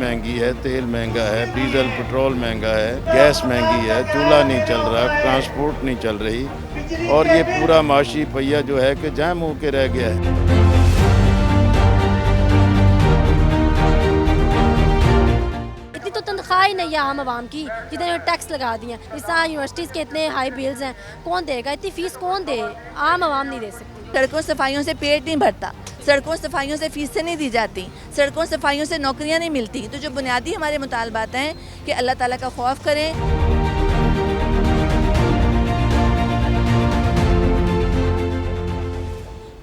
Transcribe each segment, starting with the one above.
महंगी है, तेल महंगा है, डीजल पेट्रोल महंगा है, गैस महंगी है, चूल्हा नहीं चल रहा, ट्रांसपोर्ट नहीं चल रही और ये पूरा माशी पहिया जो है कि जाम होके रह गया है। इतनी तो तनख्वाह ही नहीं है आम आवाम की जितने टैक्स लगा दिए हैं। इस तरह यूनिवर्सिटीज़ के इतने हाई बिल्स हैं, कौन देगा? इतनी फीस कौन दे? आम आवाम नहीं दे सकती। सड़कों सफाइयों से पेट नहीं भरता, सड़कों सफाइयों से फीसें नहीं दी जाती, सड़कों सफाइयों से नौकरियां नहीं मिलती। तो जो बुनियादी हमारे मुतालबात हैं कि अल्लाह ताला का खौफ करें।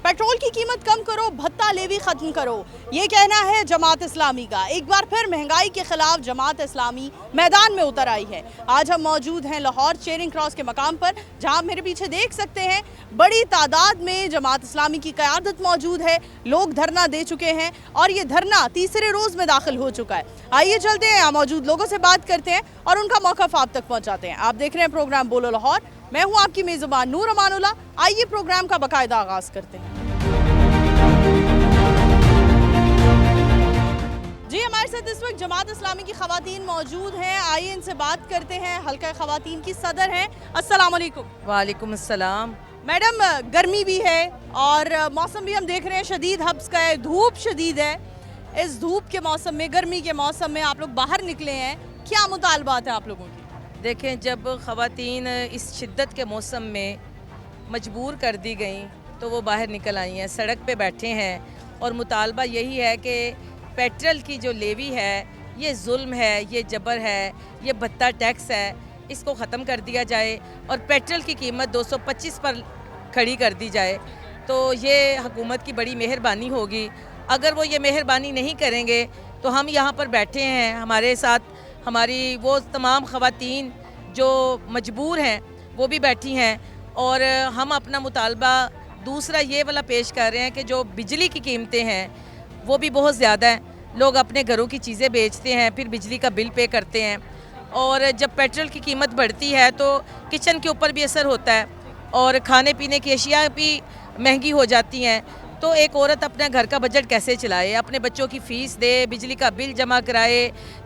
पेट्रोल की कीमत कम करो, भत्ता लेवी ख़त्म करो, ये कहना है जमात इस्लामी का। एक बार फिर महंगाई के खिलाफ जमात इस्लामी मैदान में उतर आई है। आज हम मौजूद हैं लाहौर चेयरिंग क्रॉस के मकाम पर, जहां मेरे पीछे देख सकते हैं बड़ी तादाद में जमात इस्लामी की क़यादत मौजूद है। लोग धरना दे चुके हैं और ये धरना तीसरे रोज़ में दाखिल हो चुका है। आइए चलते हैं, यहाँ मौजूद लोगों से बात करते हैं और उनका मौक़िफ़ आप तक पहुँचाते हैं। आप देख रहे हैं प्रोग्राम बोलो लाहौर, मैं हूँ आपकी मेज़बान नूर अमानुल्लाह। आइए प्रोग्राम का बाकायदा आगाज़ करते हैं। जी, हमारे साथ इस वक्त जमात इस्लामी की ख़वातीन मौजूद हैं। आइए इनसे बात करते हैं। हल्का ख़वातीन की सदर हैं। अस्सलाम वालेकुम। वालेकुम अस्सलाम। मैडम, गर्मी भी है और मौसम भी हम देख रहे हैं शदीद हब्स का है, धूप शदीद है। इस धूप के मौसम में, गर्मी के मौसम में आप लोग बाहर निकले हैं, क्या मुतालबात है आप लोगों की? देखें, जब ख़वातीन इस शिद्दत के मौसम में मजबूर कर दी गई तो वो बाहर निकल आई हैं, सड़क पे बैठे हैं और मुतालबा यही है कि पेट्रोल की जो लेवी है ये जुल्म है, ये जबर है, ये भत्ता टैक्स है, इसको ख़त्म कर दिया जाए और पेट्रोल की कीमत 225 पर खड़ी कर दी जाए। तो ये हुकूमत की बड़ी मेहरबानी होगी। अगर वो ये मेहरबानी नहीं करेंगे तो हम यहाँ पर बैठे हैं, हमारे साथ हमारी वो तमाम ख़वातीन जो मजबूर हैं वो भी बैठी हैं और हम अपना मुतालबा दूसरा ये वाला पेश कर रहे हैं कि जो बिजली की कीमतें हैं वो भी बहुत ज़्यादा हैं। लोग अपने घरों की चीज़ें बेचते हैं, फिर बिजली का बिल पे करते हैं और जब पेट्रोल की कीमत बढ़ती है तो किचन के ऊपर भी असर होता है और खाने पीने की अशिया भी महंगी हो जाती हैं। तो एक औरत अपने घर का बजट कैसे चलाए, अपने बच्चों की फ़ीस दे, बिजली का बिल जमा कराए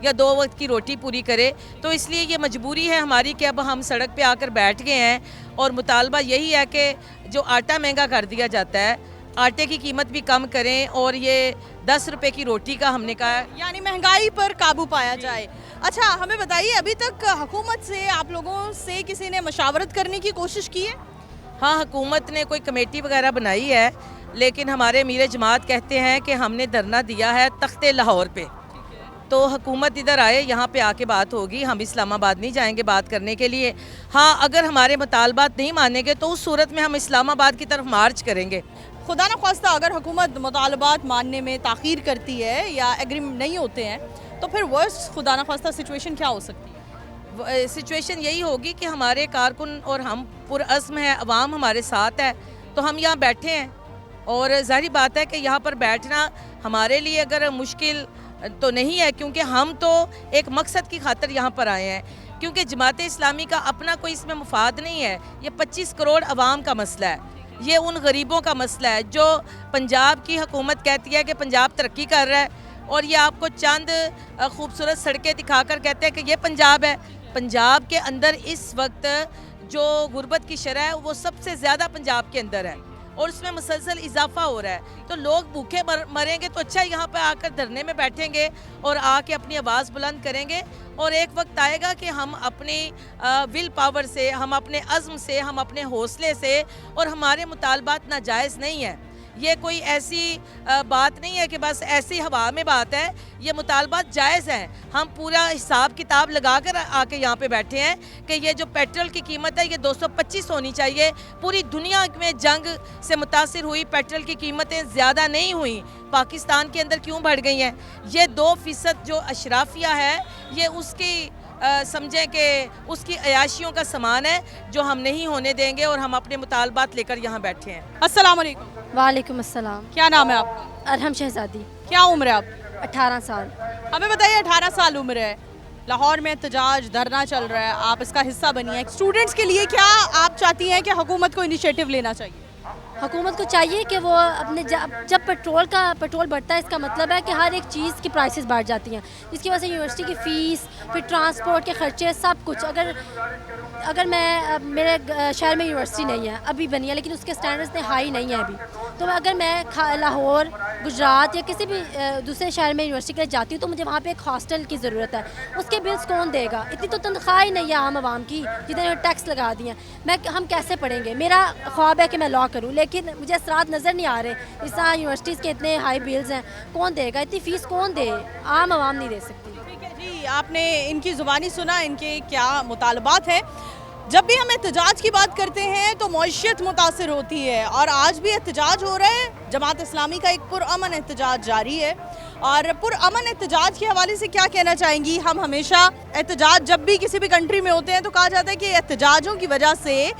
या 2 वक्त की रोटी पूरी करे। तो इसलिए ये मजबूरी है हमारी कि अब हम सड़क पे आकर बैठ गए हैं और मुतालबा यही है कि जो आटा महंगा कर दिया जाता है, आटे की कीमत भी कम करें और ये 10 रुपए की रोटी का हमने कहा, यानी महंगाई पर काबू पाया जाए। अच्छा, हमें बताइए, अभी तक हुकूमत से आप लोगों से किसी ने मशावरत करने की कोशिश की है? हाँ, हुकूमत ने कोई कमेटी वगैरह बनाई है, लेकिन हमारे अमीर जमात कहते हैं कि हमने धरना दिया है तख्ते लाहौर पे, तो हुकूमत इधर आए, यहाँ पे आके बात होगी। हम इस्लामाबाद नहीं जाएंगे बात करने के लिए। हाँ, अगर हमारे मुतालबात नहीं मानेंगे तो उस सूरत में हम इस्लामाबाद की तरफ मार्च करेंगे। खुदा न ख्वास्ता अगर हुकूमत मुतालबात मानने में ताख़ीर करती है या एग्री नहीं होते हैं तो फिर वर्स्ट खुदा न ख्वास्ता सिचुएशन क्या हो सकती है? सिचुएशन यही होगी कि हमारे कारकुन और हम पुरअज़्म हैं, अवाम हमारे साथ है, तो हम यहाँ बैठे हैं और ज़ाहिर बात है कि यहाँ पर बैठना हमारे लिए अगर मुश्किल तो नहीं है, क्योंकि हम तो एक मकसद की खातिर यहाँ पर आए हैं, क्योंकि जमात इस्लामी का अपना कोई इसमें मुफाद नहीं है। ये 25 करोड़ अवाम का मसला है, ये उन गरीबों का मसला है जो पंजाब की हुकूमत कहती है कि पंजाब तरक्की कर रहा है और ये आपको चंद खूबसूरत सड़कें दिखाकर कहते हैं कि ये पंजाब है। पंजाब के अंदर इस वक्त जो गुर्बत की शरह है वो सबसे ज़्यादा पंजाब के अंदर है और उसमें मुसलसल इजाफा हो रहा है। तो लोग भूखे मरेंगे तो अच्छा यहाँ पर आकर धरने में बैठेंगे और आके अपनी आवाज़ बुलंद करेंगे और एक वक्त आएगा कि हम अपनी विल पावर से, हम अपने अज़्म से, हम अपने हौसले से, और हमारे मुतालबात नाजायज़ नहीं है। ये कोई ऐसी बात नहीं है कि बस ऐसी हवा में बात है, ये मुतालबात जायज़ हैं। हम पूरा हिसाब किताब लगा कर आके यहाँ पे बैठे हैं कि ये जो पेट्रोल की कीमत है ये 225 होनी चाहिए। पूरी दुनिया में जंग से मुतासिर हुई पेट्रोल की कीमतें ज़्यादा नहीं हुई, पाकिस्तान के अंदर क्यों बढ़ गई हैं? ये 2% जो अशराफिया है ये उसकी समझें कि उसकी अयाशियों का सामान है जो हम नहीं होने देंगे और हम अपने मुतालबात लेकर यहाँ बैठे हैं। अस्सलाम वालेकुम। वालेकुम अस्सलाम। क्या नाम है आपका? अरहम शहजादी। क्या उम्र है आपकी? 18 साल। हमें बताइए, 18 साल उम्र है, लाहौर में एहतजाज धरना चल रहा है, आप इसका हिस्सा बनी है। स्टूडेंट्स के लिए क्या आप चाहती हैं कि हुकूमत को इनिशिएटिव लेना चाहिए? हुकूमत को चाहिए कि वो अपने जब पेट्रोल बढ़ता है, इसका मतलब है कि हर एक चीज़ की प्राइसेस बढ़ जाती हैं, जिसकी वजह से यूनिवर्सिटी की फ़ीस, फिर ट्रांसपोर्ट के खर्चे, सब कुछ। अगर मैं मेरे शहर में यूनिवर्सिटी नहीं है, अभी बनी है, लेकिन उसके स्टैंडर्ड्स इतने हाई नहीं है अभी, तो अगर मैं लाहौर, गुजरात या किसी भी दूसरे शहर में यूनिवर्सिटी के लिए जाती हूँ, तो मुझे वहाँ पे एक हॉस्टल की ज़रूरत है। उसके बिल्स कौन देगा? इतनी तो तनख्वाह ही नहीं है आम आवाम की, जितने टैक्स लगा दिए हैं। हम कैसे पढ़ेंगे? मेरा ख्वाब है कि मैं लॉ करूँ, लेकिन मुझे असरात नज़र नहीं आ रहे। इस तरह यूनिवर्सिटीज़ के इतने हाई बिल्स हैं, कौन देगा? इतनी फ़ीस कौन दे? आम आवाम नहीं दे सकती। ठीक है जी, आपने इनकी ज़ुबानी सुना, इनके क्या मुतालबात हैं। जब भी हम एहतजाज की बात करते हैं तो मईशत मुतासर होती है, और आज भी एहतजाज हो रहा है। जमात इस्लामी का एक पुरअमन एहतजाज जारी है, और पुरअमन एहतजाज के हवाले से क्या कहना चाहेंगी? हम हमेशा एहतजाज जब भी किसी भी कंट्री में होते हैं तो कहा जाता है कि एहतजाजों की वजह से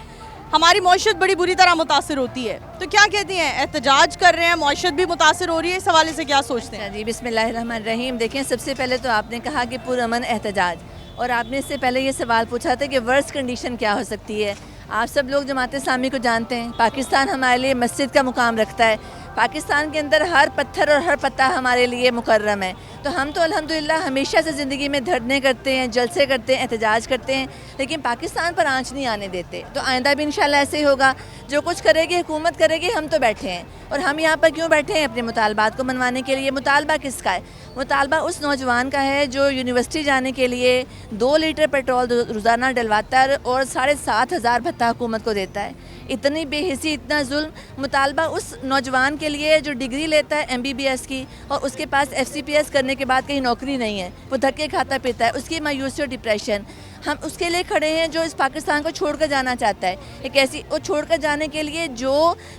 हमारी मईशत बड़ी बुरी तरह मुतासर होती है, तो क्या कहती हैं? एहतजाज कर रहे हैं, मईशत भी मुतासर हो रही है, इस हवाले से क्या सोचते हैं? जी, बिस्मिल्लाहिर्रहमानिर्रहीम। देखें, सबसे पहले तो आपने कहा कि पुरअमन एहतजाज, और आपने इससे पहले ये सवाल पूछा था कि वर्स्ट कंडीशन क्या हो सकती है। आप सब लोग जमात इस्लामी को जानते हैं, पाकिस्तान हमारे लिए मस्जिद का मुकाम रखता है। पाकिस्तान के अंदर हर पत्थर और हर पत्ता हमारे लिए मुकर्रम है। तो हम तो अल्हम्दुलिल्लाह हमेशा से ज़िंदगी में धरने करते हैं, जलसे करते हैं, एहतजाज करते हैं, लेकिन पाकिस्तान पर आँच नहीं आने देते। तो आइंदा भी इंशाल्लाह ऐसे ही होगा। जो कुछ करेगी हुकूमत करेगी, हम तो बैठे हैं। और हम यहाँ पर क्यों बैठे हैं? अपने मुतालबात को मनवाने के लिए। मुतालबा किसका है? मुतालबा उस नौजवान का है जो यूनिवर्सिटी जाने के लिए 2 लीटर पेट्रोल रोज़ाना डलवाता है और 7,500 भत्ता हुकूमत को देता है। इतनी बेहिसी, इतना जुल्म। मुतालबा उस नौजवान के लिए जो डिग्री लेता है MBBS की, और उसके पास FCPS करने के बाद कहीं नौकरी नहीं है, वो धक्के खाता पीता है, उसकी मायूसी और डिप्रेशन। हम उसके लिए खड़े हैं जो इस पाकिस्तान को छोड़कर जाना चाहता है। एक ऐसी, वो छोड़कर जाने के लिए जो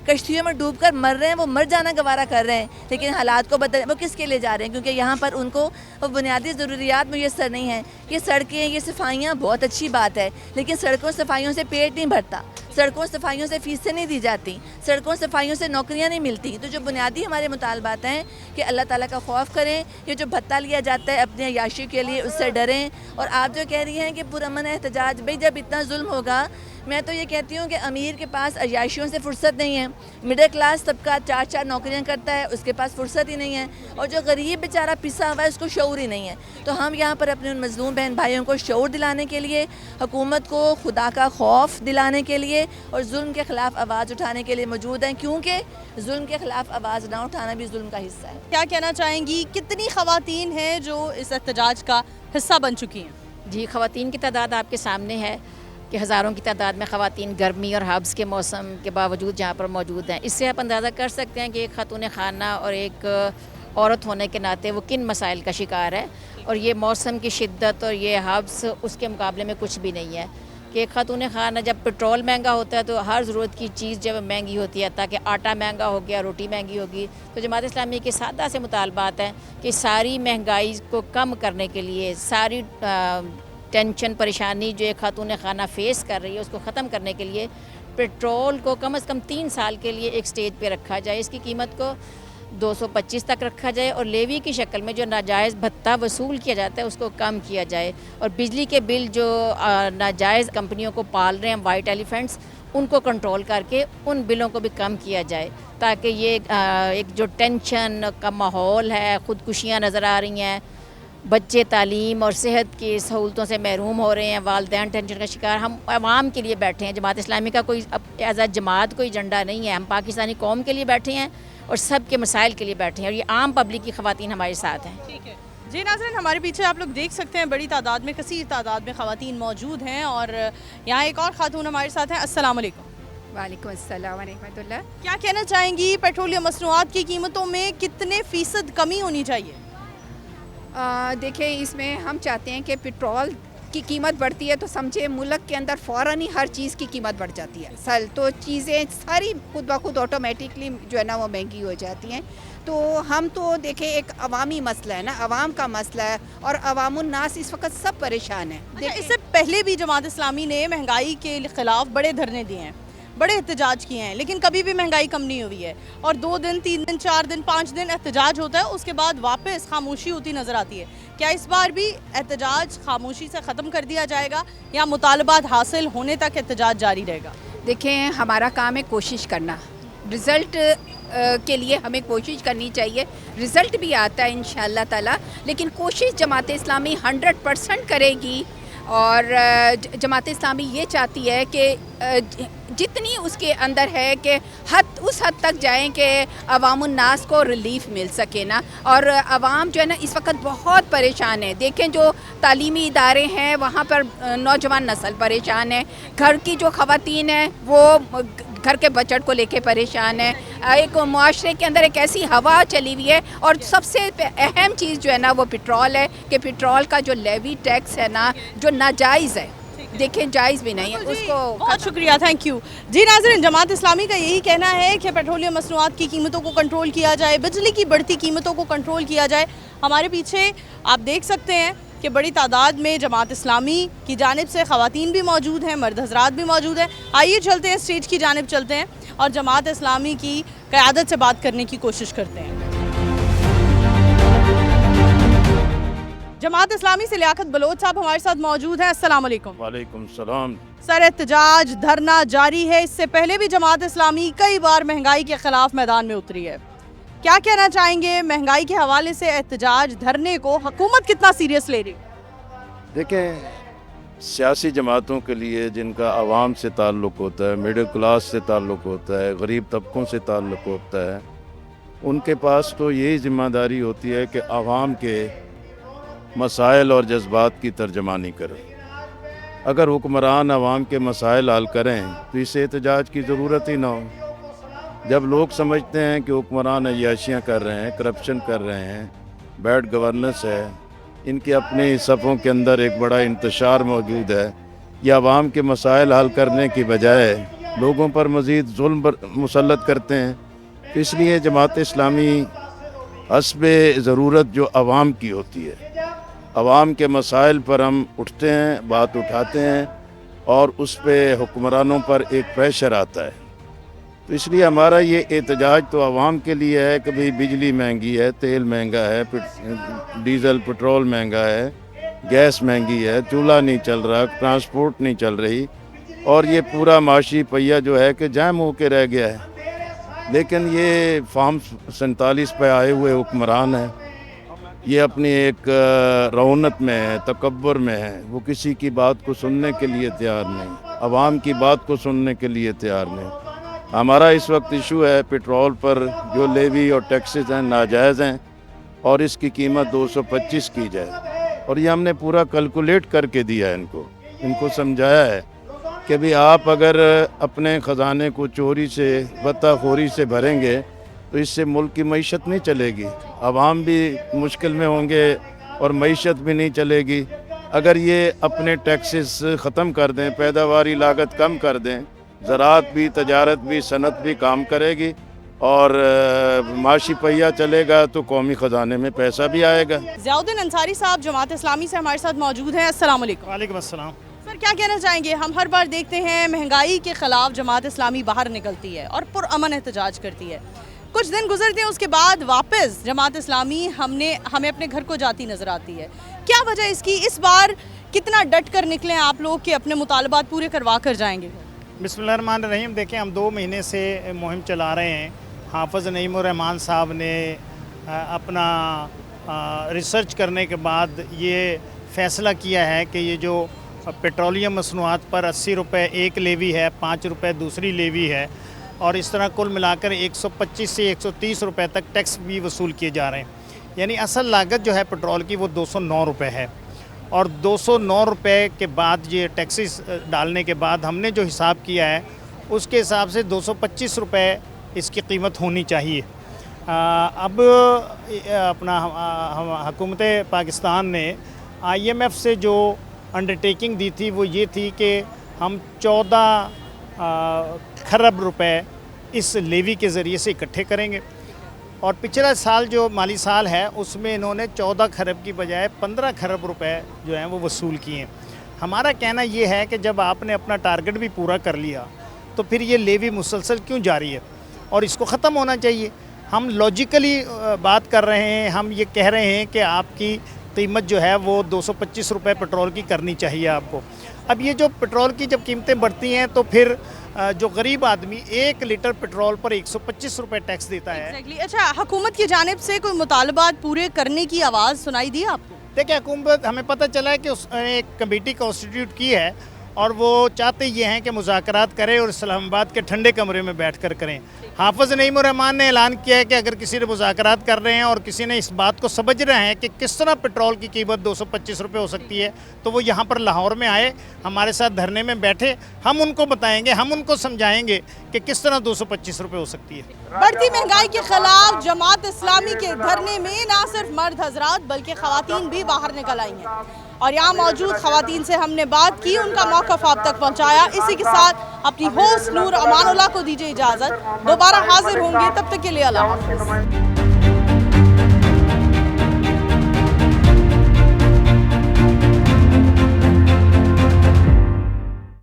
कश्तियों में डूबकर मर रहे हैं, वो मर जाना गवारा कर रहे हैं, लेकिन हालात को बदल, वो किसके लिए जा रहे हैं? क्योंकि यहाँ पर उनको वो बुनियादी ज़रूरियात मुयस्सर नहीं है। ये सड़कें, ये सफाइयाँ बहुत अच्छी बात है, लेकिन सड़कों सफाइयों से पेट नहीं भरता, सड़कों सफाइयों से फ़ीसें नहीं दी जाती, सड़कों सफाइयों से नौकरियां नहीं मिलती। तो जो बुनियादी हमारे मुतालबात हैं कि अल्लाह ताला का खौफ करें, ये जो भत्ता लिया जाता है अपने अय्याशी के लिए, उससे डरें। और आप जो कह रही हैं कि पुरअमन एहतजाज, भाई जब इतना जुल्म होगा, मैं तो ये कहती हूँ कि अमीर के पास अय्याशियों से फुर्सत नहीं है। मिडिल क्लास तबका 4-4 नौकरियाँ करता है, उसके पास फुर्सत ही नहीं है। और जो गरीब बेचारा पिसा हुआ है, उसको शऊर ही नहीं है। तो हम यहाँ पर अपने उन मज़लूम बहन भाइयों को शऊर दिलाने के लिए, हुकूमत को खुदा का खौफ दिलाने के लिए और जुल्म के ख़िलाफ़ आवाज़ उठाने के लिए मौजूद हैं, क्योंकि जुल्म के ख़िलाफ़ आवाज़ ना उठाना भी जुल्म का हिस्सा है। क्या कहना चाहेंगी? कितनी ख़वातीन हैं जो इस एहतजाज का हिस्सा बन चुकी हैं? जी, ख़वातीन की तादाद आपके सामने है कि हज़ारों की तादाद में ख़वातीन गर्मी और हब्स के मौसम के बावजूद जहाँ पर मौजूद हैं। इससे आप अंदाज़ा कर सकते हैं कि एक खातून खाना और एक औरत होने के नाते वो किन मसाइल का शिकार है। और ये मौसम की शिद्दत और ये हब्स उसके मुकाबले में कुछ भी नहीं है। कि एक खातून खाना, जब पेट्रोल महंगा होता है तो हर ज़रूरत की चीज़ जब महंगी होती है, ताकि आटा महंगा हो गया, रोटी महंगी होगी। तो जमात इस्लामी के सादा से मुतालबात हैं कि सारी महंगाई को कम करने के लिए, सारी टेंशन परेशानी जो एक खातून खाना फेस कर रही है, उसको ख़त्म करने के लिए पेट्रोल को कम से कम 3 साल के लिए एक स्टेज पे रखा जाए, इसकी कीमत को 225 तक रखा जाए, और लेवी की शक्ल में जो नाजायज़ भत्ता वसूल किया जाता है उसको कम किया जाए, और बिजली के बिल जो नाजायज़ कंपनियों को पाल रहे हैं वाइट एलिफेंट्स, उनको कंट्रोल करके उन बिलों को भी कम किया जाए, ताकि ये एक जो टेंशन का माहौल है, ख़ुदकुशियाँ नज़र आ रही हैं, बच्चे तालीम और सेहत की सहूलतों से महरूम हो रहे हैं, वालिदैन टेंशन का शिकार। हम आवाम के लिए बैठे हैं। जमात इस्लामी का कोई एज अ जमात कोई एजेंडा नहीं है, हम पाकिस्तानी कौम के लिए बैठे हैं और सब के मसाइल के लिए बैठे हैं, और ये आम पब्लिक की ख़वातीन हमारे साथ हैं। ठीक है जी नाज़रीन, हमारे पीछे आप लोग देख सकते हैं बड़ी तादाद में, कसीर तादाद में ख़वातीन मौजूद हैं, और यहाँ एक और ख़ातून हमारे साथ हैं। अस्सलाम वालेकुम। वालेकुम अस्सलाम व रहमतुल्लाह। क्या कहना चाहेंगी? पेट्रोलियम मसनूआत की कीमतों में कितने फ़ीसद कमी होनी चाहिए? देखिए, इसमें हम चाहते हैं कि पेट्रोल की कीमत बढ़ती है तो समझे मुल्क के अंदर फ़ौरन ही हर चीज़ की कीमत बढ़ जाती है। तो चीज़ें सारी खुद ब खुद ऑटोमेटिकली जो है ना वो महंगी हो जाती हैं। तो हम तो देखें, एक अवामी मसला है ना, अवाम का मसला है, और अवामुन्नास इस वक्त सब परेशान हैं। अच्छा, इससे पहले भी जमात इस्लामी ने महंगाई के ख़िलाफ़ बड़े धरने दिए हैं, बड़े एहतजाज किए हैं, लेकिन कभी भी महंगाई कम नहीं हुई है। और 2 दिन, 3 दिन, 4 दिन, 5 दिन एहतजाज होता है, उसके बाद वापस खामोशी होती नज़र आती है। क्या इस बार भी एहतजाज खामोशी से ख़त्म कर दिया जाएगा, या मुतालबात हासिल होने तक एहतजाज जारी रहेगा? देखें, हमारा काम है कोशिश करना, रिज़ल्ट के लिए हमें कोशिश करनी चाहिए। रिज़ल्ट भी आता है इंशाअल्लाह ताला, लेकिन कोशिश जमात इस्लामी 100% करेगी। और जमात इस्लामी ये चाहती है कि जितनी उसके अंदर है कि उस हद तक जाएं कि अवामुन्नास को रिलीफ मिल सके ना। और अवाम जो है ना इस वक्त बहुत परेशान है। देखें जो तालीमी इदारे हैं वहाँ पर नौजवान नस्ल परेशान है, घर की जो ख़वातीन हैं वो घर के बजट को लेके परेशान है। एक मुआशरे के अंदर एक ऐसी हवा चली हुई है। और सबसे अहम चीज़ जो है ना वो पेट्रोल है कि पेट्रोल का जो लेवी टैक्स है ना जो नाजायज़ है, देखें जायज़ भी नहीं है उसको। बहुत शुक्रिया, थैंक यू जी। नाज़रीन, जमात इस्लामी का यही कहना है कि पेट्रोलियम मसनूआत की कीमतों को कंट्रोल किया जाए, बिजली की बढ़ती कीमतों को कंट्रोल किया जाए। हमारे पीछे आप देख सकते हैं कि बड़ी तादाद में जमात इस्लामी की जानिब से ख़वातीन भी मौजूद हैं, मर्द हज़रात भी मौजूद हैं। आइए चलते हैं, स्टेज की जानिब चलते हैं और जमात इस्लामी की क़यादत से बात करने की कोशिश करते हैं। जमात इस्लामी से लियाकत बलोच साहब हमारे साथ मौजूद हैं। अस्सलाम वालेकुम। वालेकुम सलाम। सर, एहतजाज धरना जारी है। इससे पहले भी जमात इस्लामी कई बार महंगाई के ख़िलाफ़ मैदान में उतरी है। क्या कहना चाहेंगे महंगाई के हवाले से एहतजाज धरने को हुकूमत कितना सीरियस ले रही? देखें, सियासी जमातों के लिए जिनका आवाम से ताल्लुक़ होता है, मिडिल क्लास से ताल्लुक़ होता है, गरीब तबकों से ताल्लुक़ होता है, उनके पास तो यही ज़िम्मेदारी होती है कि आवाम के मसाइल और जज्बात की तर्जमानी करें। अगर हुक्मरान आवाम के मसाइल हल करें तो इस एहतजाज की ज़रूरत ही ना हो। जब लोग समझते हैं कि हुक्मरान अय्याशियाँ कर रहे हैं, करप्शन कर रहे हैं, बैड गवर्नेंस है, इनके अपने सफ़ों के अंदर एक बड़ा इंतशार मौजूद है, ये आवाम के मसाइल हल करने की बजाय लोगों पर मज़ीद जुल्म मुसल्लत करते हैं। तो इसलिए जमात इस्लामी हस्बे ज़रूरत जो आवाम की होती है, आवाम के मसाइल पर हम उठते हैं, बात उठाते हैं और उस पर हुक्मरानों पर एक प्रेशर आता है। तो इसलिए हमारा ये एहतजाज तो आवाम के लिए है कि भाई बिजली महंगी है, तेल महंगा है, डीज़ल पेट्रोल महंगा है, गैस महंगी है, चूल्हा नहीं चल रहा, ट्रांसपोर्ट नहीं चल रही और ये पूरा माशी पहिया जो है कि जाम हो के रह गया है। लेकिन ये फार्म 47 पे आए हुए हुक्मरान हैं, ये अपनी एक रौनक में है, तकब्बुर में है, वो किसी की बात को सुनने के लिए तैयार नहीं, आवाम की बात को सुनने के लिए तैयार नहीं। हमारा इस वक्त इशू है पेट्रोल पर जो लेवी और टैक्सेस हैं नाजायज़ हैं और इसकी कीमत 225 की जाए। और ये हमने पूरा कैलकुलेट करके दिया है, इनको समझाया है कि भी आप अगर अपने ख़जाने को चोरी से बत्ताखोरी से भरेंगे तो इससे मुल्क की मईशत नहीं चलेगी, आवाम भी मुश्किल में होंगे और मईशत भी नहीं चलेगी। अगर ये अपने टैक्सेस ख़त्म कर दें, पैदावारी लागत कम कर दें, ज़राअत भी, तजारत भी, सनत भी काम करेगी और माशी पहिया चलेगा तो कौमी ख़जाने में पैसा भी आएगा। ज़ियाउद्दीन अंसारी साहब जमात इस्लामी से हमारे साथ मौजूद हैं। अस्सलाम वालेकुम। वालेकुम अस्सलाम। सर, क्या कहना चाहेंगे? हम हर बार देखते हैं महंगाई के ख़िलाफ़ जमात इस्लामी बाहर निकलती है और पुरअमन एहतजाज करती है। कुछ दिन गुजरते हैं, उसके बाद वापस जमात इस्लामी हमें अपने घर को जाती नज़र आती है। क्या वजह इसकी? इस बार कितना डट कर निकले आप लोग कि अपने मुतालबात पूरे करवा कर जाएंगे? बिस्मिल्लाहिर्रहमानिर्रहीम। देखें, हम 2 महीने से मुहिम चला रहे हैं। हाफ़िज़ नईमुर रहमान साहब ने अपना रिसर्च करने के बाद ये फ़ैसला किया है कि ये जो पेट्रोलियम मसनूआत पर 80 रुपये एक लेवी है, 5 रुपये दूसरी लेवी है और इस तरह कुल मिलाकर 125 से 130 रुपये तक टैक्स भी वसूल किए जा रहे हैं। यानी असल लागत जो है पेट्रोल की वो 209 रुपये है और 209 रुपये के बाद ये टैक्सेस डालने के बाद हमने जो हिसाब किया है उसके हिसाब से 225 रुपये इसकी कीमत होनी चाहिए। अब अपना हुकूमत पाकिस्तान ने IMF से जो अंडरटेकिंग दी थी वो ये थी कि हम 14 खरब रुपए इस लेवी के ज़रिए से इकट्ठे करेंगे और पिछला साल जो माली साल है उसमें इन्होंने 14 खरब की बजाय 15 खरब रुपए जो हैं वो वसूल किए हैं। हमारा कहना ये है कि जब आपने अपना टारगेट भी पूरा कर लिया तो फिर ये लेवी मुसलसल क्यों जारी है और इसको ख़त्म होना चाहिए। हम लॉजिकली बात कर रहे हैं, हम ये कह रहे हैं कि आपकी कीमत जो है वो 225 रुपये पेट्रोल की करनी चाहिए आपको। अब ये जो पेट्रोल की जब कीमतें बढ़ती हैं तो फिर जो गरीब आदमी 1 लीटर पेट्रोल पर 125 रुपए टैक्स देता है। Exactly. अच्छा, हुकूमत की जानिब से कोई मुतालबात पूरे करने की आवाज़ सुनाई दी आपको? देखिए, हुकूमत हमें पता चला है कि उसने एक कमेटी कॉन्स्टिट्यूट की है और वो चाहते ये हैं कि मुज़ाकरात करें और इस्लामाबाद के ठंडे कमरे में बैठ कर करें। हाफ़िज़ नईम रहमान ने ऐलान किया है कि अगर किसी ने मुज़ाकरात कर रहे हैं और किसी ने इस बात को समझ रहे हैं कि किस तरह पेट्रोल की कीमत 225 रुपये हो सकती है, तो वो यहाँ पर लाहौर में आए, हमारे साथ धरने में बैठे, हम उनको बताएंगे, हम उनको समझाएंगे कि किस तरह 225 रुपये हो सकती है। बढ़ती महंगाई के खिलाफ जमात इस्लामी के धरने में ना सिर्फ मर्द हजरात बल्कि खवातीन भी बाहर निकल आई हैं और यहाँ मौजूद खवातीन से हमने बात की, उनका मौक़िफ़ आप तक पहुँचाया। इसी के साथ अपनी होस्ट नूर अमानुल्लाह को दीजिए इजाज़त, दोबारा हाजिर होंगे, तब तक के लिए अल्लाह हाफ़िज़।